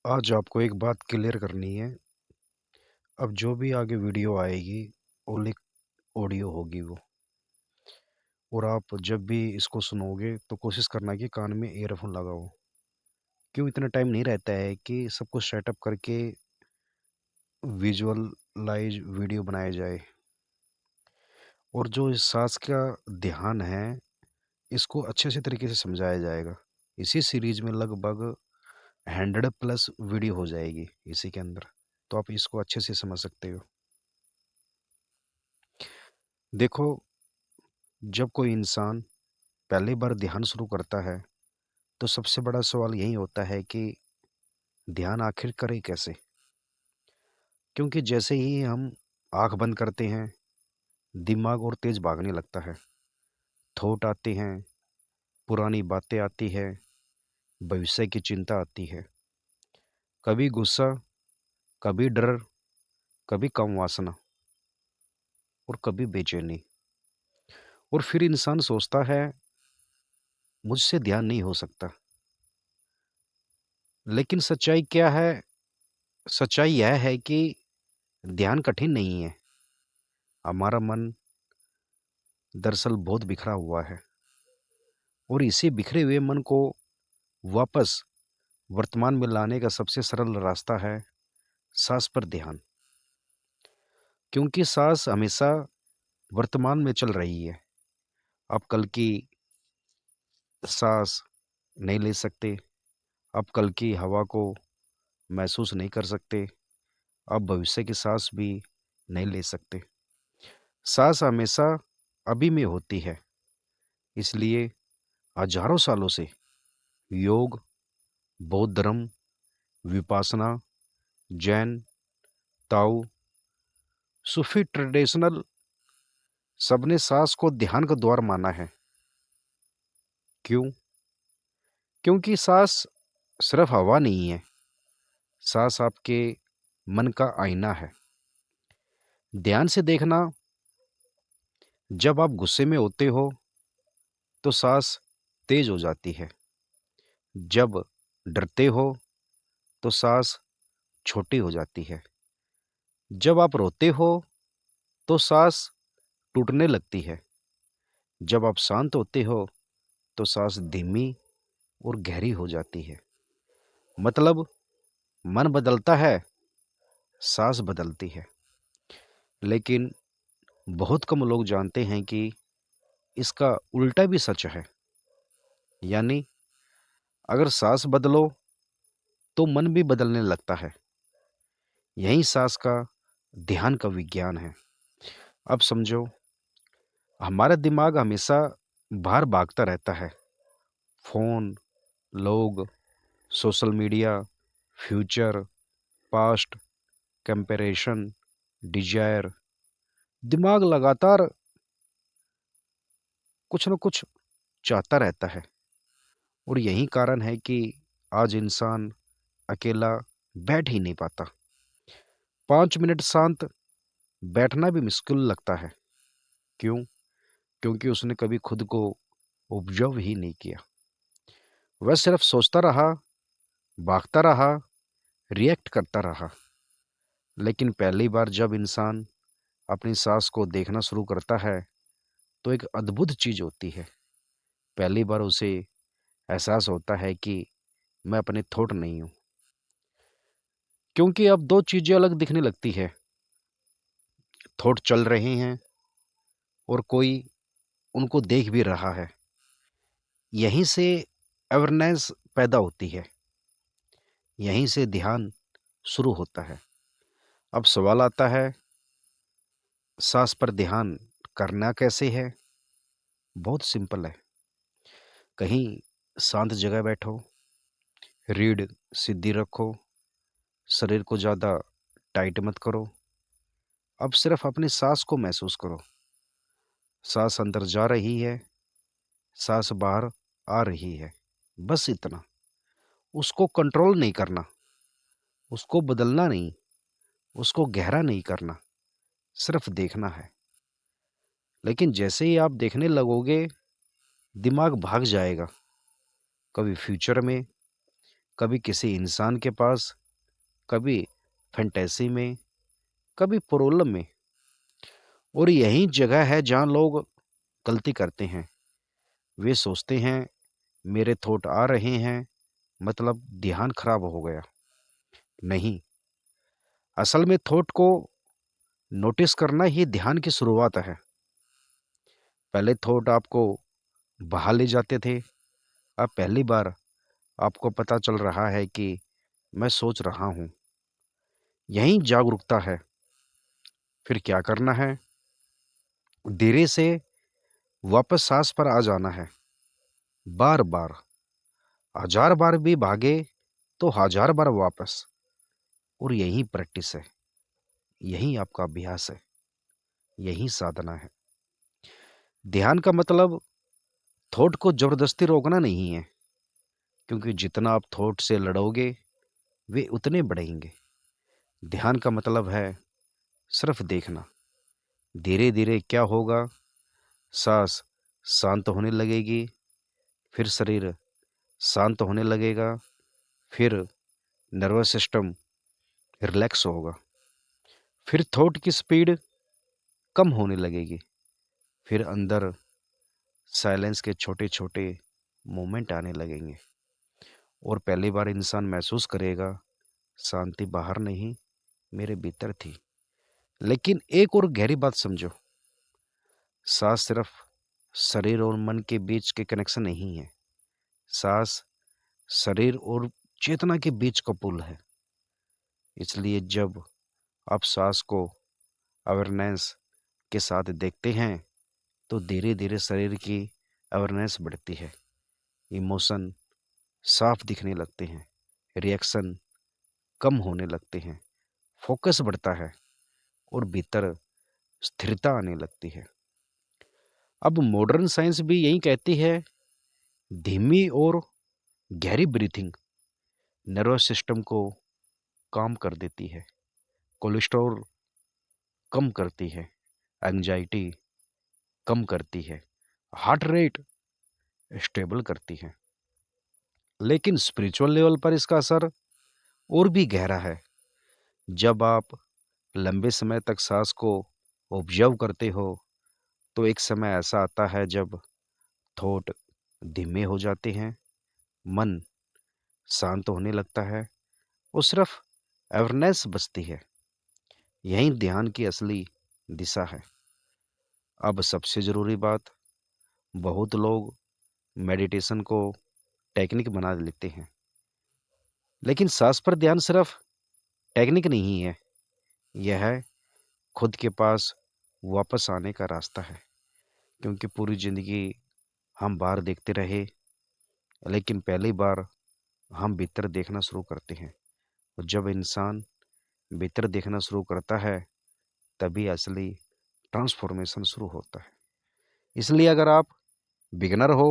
आज आपको एक बात क्लियर करनी है। अब जो भी आगे वीडियो आएगी, ओनली ऑडियो होगी वो। और आप जब भी इसको सुनोगे तो कोशिश करना कि कान में ईयरफोन लगाओ। क्यों इतना टाइम नहीं रहता है कि सब कुछ सेटअप करके विजुअलाइज वीडियो बनाया जाए। और जो इस सांस का ध्यान है, इसको अच्छे से तरीके से समझाया जाएगा। इसी सीरीज में लगभग 100+ वीडियो हो जाएगी इसी के अंदर। तो आप इसको अच्छे से समझ सकते हो। देखो, जब कोई इंसान पहली बार ध्यान शुरू करता है तो सबसे बड़ा सवाल यही होता है कि ध्यान आखिर करें कैसे। क्योंकि जैसे ही हम आंख बंद करते हैं, दिमाग और तेज भागने लगता है। थॉट आते हैं, पुरानी बातें आती है, भविष्य की चिंता आती है। कभी गुस्सा, कभी डर, कभी कम वासना और कभी बेचैनी। और फिर इंसान सोचता है मुझसे ध्यान नहीं हो सकता। लेकिन सच्चाई क्या है? सच्चाई यह है कि ध्यान कठिन नहीं है। हमारा मन दरअसल बहुत बिखरा हुआ है। और इसी बिखरे हुए मन को वापस वर्तमान में लाने का सबसे सरल रास्ता है सांस पर ध्यान। क्योंकि सांस हमेशा वर्तमान में चल रही है। आप कल की सांस नहीं ले सकते। आप कल की हवा को महसूस नहीं कर सकते। आप भविष्य की सांस भी नहीं ले सकते। सांस हमेशा अभी में होती है। इसलिए हजारों सालों से योग, बौद्ध धर्म, विपासना, जैन, ताओ, सूफी ट्रेडिशनल, सबने सांस को ध्यान का द्वार माना है। क्यों? क्योंकि सांस सिर्फ हवा नहीं है। सांस आपके मन का आईना है। ध्यान से देखना, जब आप गुस्से में होते हो तो सांस तेज हो जाती है। जब डरते हो तो सांस छोटी हो जाती है। जब आप रोते हो तो सांस टूटने लगती है। जब आप शांत होते हो तो सांस धीमी और गहरी हो जाती है। मतलब मन बदलता है, सांस बदलती है। लेकिन बहुत कम लोग जानते हैं कि इसका उल्टा भी सच है। यानी अगर सांस बदलो तो मन भी बदलने लगता है। यही सांस का ध्यान का विज्ञान है। अब समझो, हमारा दिमाग हमेशा बाहर भागता रहता है। फोन, लोग, social media, future, past, comparison, desire. दिमाग लगातार कुछ न कुछ चाहता रहता है। और यही कारण है कि आज इंसान अकेला बैठ ही नहीं पाता। 5 मिनट शांत बैठना भी मुश्किल लगता है। क्यों? क्योंकि उसने कभी खुद को ऑब्जर्व ही नहीं किया। वह सिर्फ सोचता रहा, भागता रहा, रिएक्ट करता रहा। लेकिन पहली बार जब इंसान अपनी सांस को देखना शुरू करता है तो एक अद्भुत चीज होती है। पहली बार उसे एहसास होता है कि मैं अपने थॉट नहीं हूं। क्योंकि अब दो चीजें अलग दिखने लगती है। थॉट चल रहे हैं और कोई उनको देख भी रहा है। यहीं से अवेयरनेस पैदा होती है। यहीं से ध्यान शुरू होता है। अब सवाल आता है, सांस पर ध्यान करना कैसे है? बहुत सिंपल है। कहीं शांत जगह बैठो, रीढ़ सीधी रखो, शरीर को ज़्यादा टाइट मत करो। अब सिर्फ अपनी सांस को महसूस करो। सांस अंदर जा रही है, सांस बाहर आ रही है। बस इतना। उसको कंट्रोल नहीं करना, उसको बदलना नहीं, उसको गहरा नहीं करना, सिर्फ देखना है। लेकिन जैसे ही आप देखने लगोगे, दिमाग भाग जाएगा। कभी फ्यूचर में, कभी किसी इंसान के पास, कभी फैंटेसी में, कभी प्रॉब्लम में। और यही जगह है जहाँ लोग गलती करते हैं। वे सोचते हैं मेरे थॉट आ रहे हैं मतलब ध्यान खराब हो गया। नहीं, असल में थॉट को नोटिस करना ही ध्यान की शुरुआत है। पहले थॉट आपको बहा ले जाते थे, अब पहली बार आपको पता चल रहा है कि मैं सोच रहा हूँ। यही जागरूकता है। फिर क्या करना है? धीरे से वापस सांस पर आ जाना है। बार बार, हजार बार भी भागे तो हजार बार वापस। और यही प्रैक्टिस है, यही आपका अभ्यास है, यही साधना है। ध्यान का मतलब थॉट को जबरदस्ती रोकना नहीं है, क्योंकि जितना आप थॉट से लड़ोगे वे उतने बढ़ेंगे। ध्यान का मतलब है सिर्फ देखना। धीरे धीरे क्या होगा, सांस शांत होने लगेगी, फिर शरीर शांत होने लगेगा, फिर नर्वस सिस्टम रिलैक्स होगा, फिर थॉट की स्पीड कम होने लगेगी, फिर अंदर साइलेंस के छोटे छोटे मोमेंट आने लगेंगे। और पहली बार इंसान महसूस करेगा शांति बाहर नहीं, मेरे भीतर थी। लेकिन एक और गहरी बात समझो, सांस सिर्फ शरीर और मन के बीच के कनेक्शन नहीं है। सांस शरीर और चेतना के बीच का पुल है। इसलिए जब आप सांस को अवेयरनेस के साथ देखते हैं तो धीरे धीरे शरीर की अवेयरनेस बढ़ती है। इमोशन साफ दिखने लगते हैं, रिएक्शन कम होने लगते हैं, फोकस बढ़ता है और भीतर स्थिरता आने लगती है। अब मॉडर्न साइंस भी यही कहती है, धीमी और गहरी ब्रीथिंग नर्वस सिस्टम को काम कर देती है, कोलेस्ट्रॉल कम करती है, एंजाइटी कम करती है, हार्ट रेट स्टेबल करती है। लेकिन स्पिरिचुअल लेवल पर इसका असर और भी गहरा है। जब आप लंबे समय तक सांस को ऑब्जर्व करते हो तो एक समय ऐसा आता है जब थॉट धीमे हो जाते हैं, मन शांत होने लगता है और सिर्फ अवेयरनेस बचती है। यही ध्यान की असली दिशा है। अब सबसे ज़रूरी बात, बहुत लोग मेडिटेशन को टेक्निक बना लेते हैं, लेकिन सांस पर ध्यान सिर्फ टेक्निक नहीं है, यह है खुद के पास वापस आने का रास्ता है। क्योंकि पूरी ज़िंदगी हम बाहर देखते रहे, लेकिन पहली बार हम भीतर देखना शुरू करते हैं। और जब इंसान भीतर देखना शुरू करता है तभी असली ट्रांसफॉर्मेशन शुरू होता है। इसलिए अगर आप बिगिनर हो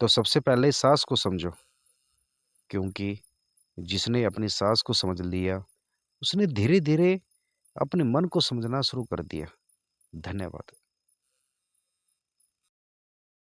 तो सबसे पहले सांस को समझो, क्योंकि जिसने अपनी सांस को समझ लिया उसने धीरे धीरे अपने मन को समझना शुरू कर दिया। धन्यवाद।